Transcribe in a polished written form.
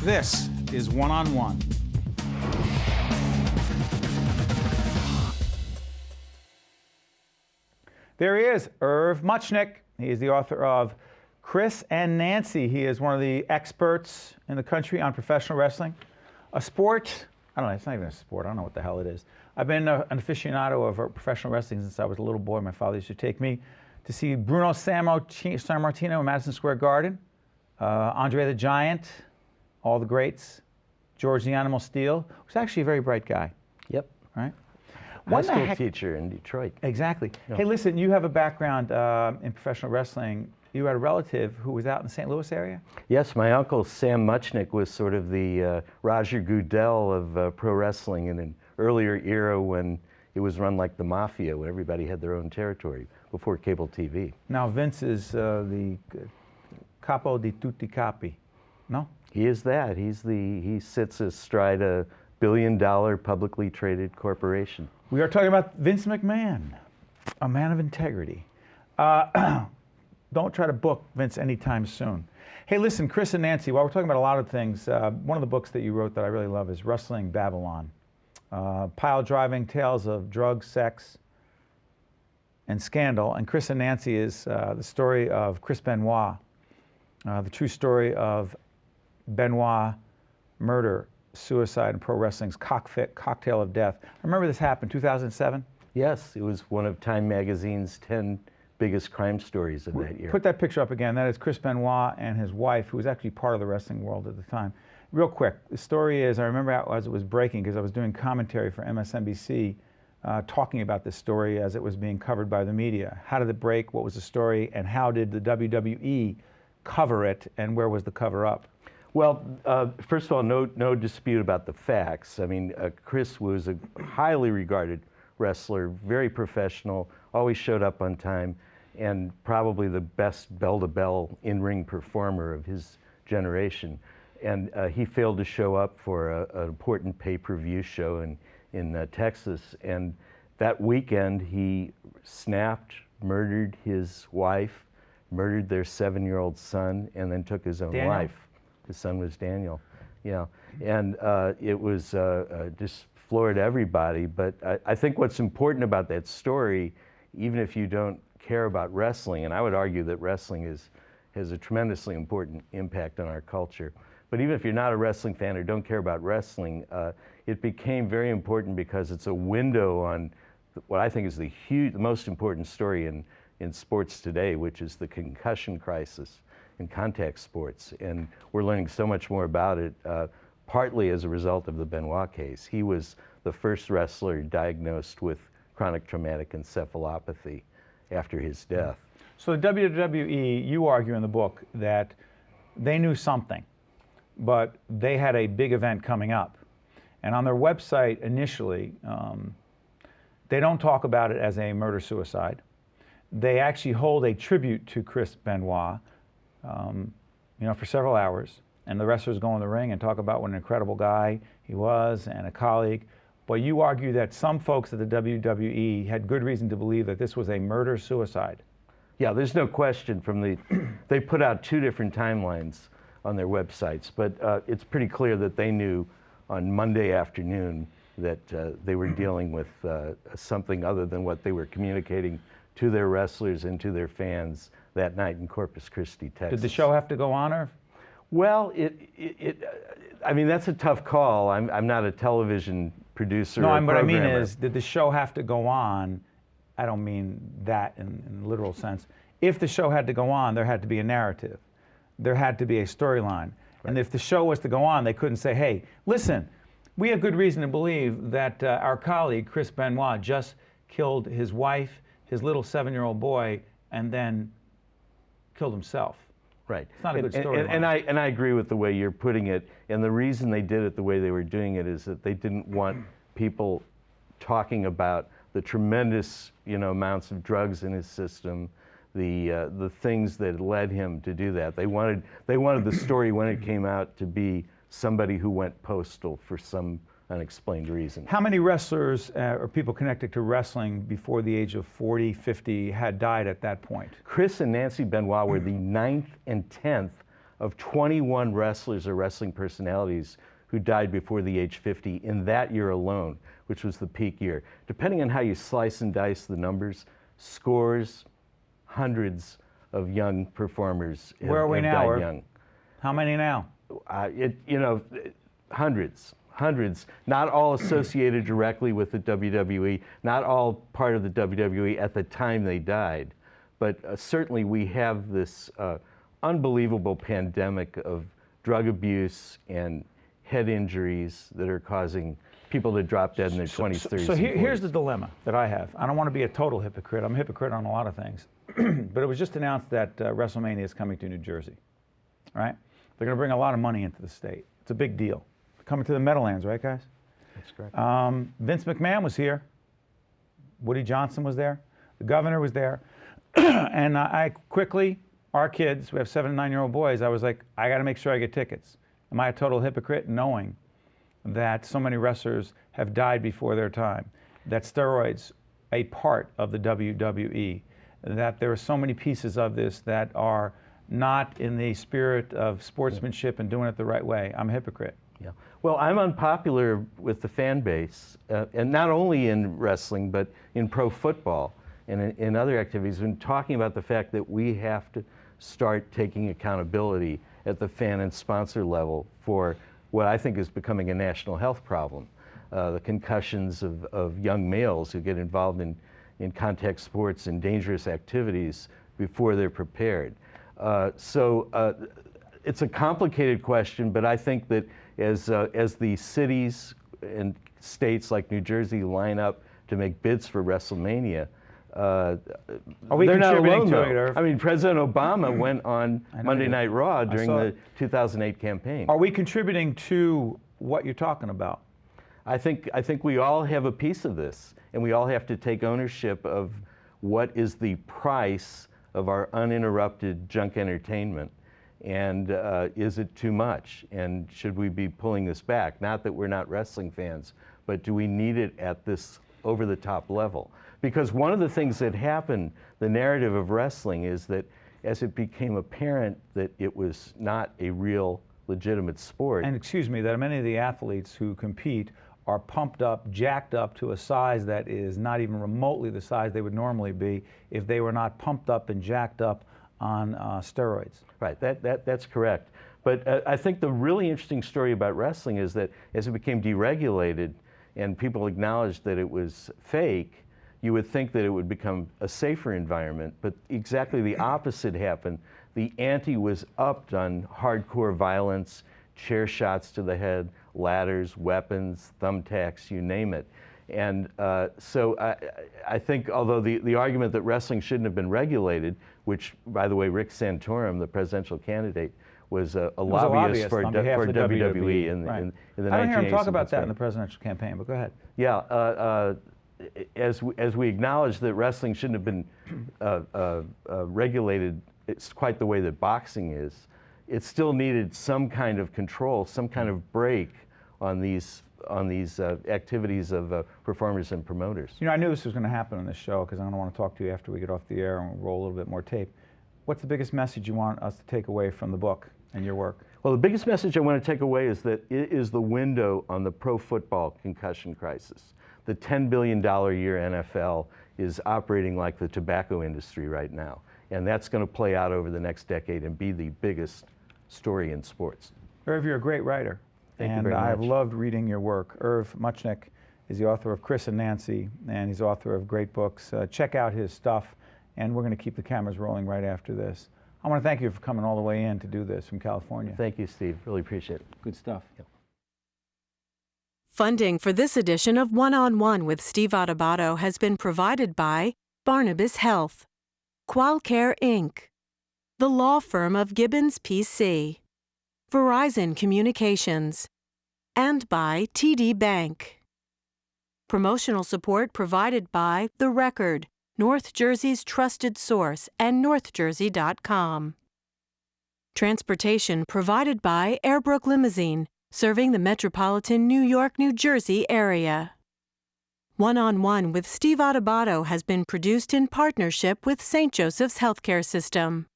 This is One on One. There he is, Irv Muchnick. He is the author of Chris and Nancy. He is one of the experts in the country on professional wrestling. A sport, I don't know, it's not even a sport. I don't know what the hell it is. I've been an aficionado of professional wrestling since I was a little boy. My father used to take me to see Bruno Sammartino in Madison Square Garden, Andre the Giant, all the greats, George the Animal Steele, who's actually a very bright guy. Yep. Right? High school teacher in Detroit. Exactly. Yeah. Hey, listen, you have a background in professional wrestling. You had a relative who was out in the St. Louis area? Yes, my uncle Sam Muchnick was sort of the Roger Goodell of pro wrestling in an earlier era when it was run like the mafia, when everybody had their own territory, before cable TV. Now Vince is the capo di tutti capi, no? He is that. He sits astride a billion-dollar publicly traded corporation. We are talking about Vince McMahon, a man of integrity. Don't try to book Vince anytime soon. Hey, listen, Chris and Nancy, while we're talking about a lot of things, one of the books that you wrote that I really love is Wrestling Babylon. Pile driving tales of drugs, sex, and scandal. And Chris and Nancy is the story of Chris Benoit, the true story of Benoit murder, suicide, and pro wrestling's cocktail of death. I remember this happened, 2007? Yes, it was one of Time Magazine's 10 biggest crime stories of that year. Put that picture up again. That is Chris Benoit and his wife, who was actually part of the wrestling world at the time. Real quick, the story is, I remember as it was breaking, because I was doing commentary for MSNBC, talking about this story as it was being covered by the media. How did it break? What was the story? And how did the WWE cover it? And where was the cover-up? Well, first of all, no dispute about the facts. I mean, Chris was a highly regarded wrestler, very professional, always showed up on time, and probably the best bell-to-bell in-ring performer of his generation. And he failed to show up for an important pay-per-view show in Texas. And that weekend, he snapped, murdered his wife, murdered their 7-year-old son, and then took his own life. His son was Daniel, yeah. And it was just floored everybody. But I think what's important about that story, even if you don't care about wrestling, and I would argue that wrestling has a tremendously important impact on our culture. But even if you're not a wrestling fan or don't care about wrestling, it became very important because it's a window on what I think is the most important story in sports today, which is the concussion crisis in contact sports. And we're learning so much more about it, partly as a result of the Benoit case. He was the first wrestler diagnosed with chronic traumatic encephalopathy after his death. So the WWE, you argue in the book that they knew something, but they had a big event coming up. And on their website initially, they don't talk about it as a murder-suicide. They actually hold a tribute to Chris Benoit, for several hours. And the wrestlers go in the ring and talk about what an incredible guy he was and a colleague. But you argue that some folks at the WWE had good reason to believe that this was a murder-suicide. Yeah, there's no question they put out 2 different timelines on their websites, but it's pretty clear that they knew on Monday afternoon that they were dealing with something other than what they were communicating to their wrestlers and to their fans that night in Corpus Christi, Texas. Did the show have to go on, or? Well, I mean, that's a tough call. I'm not a television producer. No, or what I mean programmer. is, did the show have to go on? I don't mean that in the literal sense. If the show had to go on, there had to be a narrative. There had to be a storyline. Right. And if the show was to go on, they couldn't say, hey, listen, we have good reason to believe that our colleague, Chris Benoit, just killed his wife, his little 7-year-old boy, and then killed himself. Right. It's not a good story. And I agree with the way you're putting it. And the reason they did it the way they were doing it is that they didn't want people talking about the tremendous, amounts of drugs in his system, the things that led him to do that. They wanted the story when it came out to be somebody who went postal for some unexplained reason. How many wrestlers or people connected to wrestling before the age of 40, 50 had died at that point? Chris and Nancy Benoit were the 9th and 10th of 21 wrestlers or wrestling personalities who died before the age 50 in that year alone, which was the peak year. Depending on how you slice and dice the numbers, scores, hundreds of young performers Where are we have now, died Irv? young. How many now? Hundreds, not all associated directly with the WWE, not all part of the WWE at the time they died, but certainly we have this unbelievable pandemic of drug abuse and head injuries that are causing people to drop dead in their 20s, 30s, So and 40s. here's the dilemma that I have. I don't want to be a total hypocrite. I'm a hypocrite on a lot of things. But it was just announced that WrestleMania is coming to New Jersey, right? They're going to bring a lot of money into the state. It's a big deal. Coming to the Meadowlands, right, guys? That's correct. Vince McMahon was here. Woody Johnson was there. The governor was there. And I quickly, our kids, we have 7 and 9-year-old boys, I was like, I got to make sure I get tickets. Am I a total hypocrite knowing that so many wrestlers have died before their time, that steroids, a part of the WWE, that there are so many pieces of this that are not in the spirit of sportsmanship and doing it the right way? I'm a hypocrite. Yeah. Well, I'm unpopular with the fan base, and not only in wrestling, but in pro football and in other activities, when talking about the fact that we have to start taking accountability at the fan and sponsor level for what I think is becoming a national health problem. The concussions of young males who get involved in contact sports and dangerous activities before they're prepared. So it's a complicated question, but I think that as the cities and states like New Jersey line up to make bids for WrestleMania, Are we they're not contributing alone, to though. it, Irv? I mean, President Obama went on Monday Night Raw during saw the it. 2008 campaign. Are we contributing to what you're talking about? I think we all have a piece of this, and we all have to take ownership of what is the price of our uninterrupted junk entertainment, and is it too much, and should we be pulling this back? Not that we're not wrestling fans, but do we need it at this over-the-top level? Because one of the things that happened, the narrative of wrestling, is that as it became apparent that it was not a real legitimate sport. And excuse me, that many of the athletes who compete are pumped up, jacked up to a size that is not even remotely the size they would normally be if they were not pumped up and jacked up on steroids. Right, that's correct. But I think the really interesting story about wrestling is that as it became deregulated and people acknowledged that it was fake, you would think that it would become a safer environment, but exactly the opposite happened. The ante was upped on hardcore violence, chair shots to the head, ladders, weapons, thumbtacks, you name it. And so I think, although the argument that wrestling shouldn't have been regulated, which, by the way, Rick Santorum, the presidential candidate, was a lobbyist for WWE in the 1980s. I don't hear him talk about that in the presidential campaign, but go ahead. Yeah, as we acknowledge that wrestling shouldn't have been regulated, it's quite the way that boxing is, it still needed some kind of control, some kind of break on these activities of performers and promoters. You know, I knew this was going to happen on this show because I'm going to want to talk to you after we get off the air and roll a little bit more tape. What's the biggest message you want us to take away from the book and your work? Well, the biggest message I want to take away is that it is the window on the pro football concussion crisis. The $10 billion a year NFL is operating like the tobacco industry right now, and that's going to play out over the next decade and be the biggest story in sports. Irv, you're a great writer. Thank you very much. I've loved reading your work. Irv Muchnick is the author of Chris and Nancy, and he's author of great books. Check out his stuff, and we're going to keep the cameras rolling right after this. I want to thank you for coming all the way in to do this from California. Thank you, Steve. Really appreciate it. Good stuff. Yep. Funding for this edition of One-on-One with Steve Adubato has been provided by Barnabas Health, Qualcare Inc., the law firm of Gibbons PC, Verizon Communications, and by TD Bank. Promotional support provided by The Record, North Jersey's trusted source, and NorthJersey.com. Transportation provided by Airbrook Limousine, serving the metropolitan New York, New Jersey area. One-on-One with Steve Adubato has been produced in partnership with St. Joseph's Healthcare System.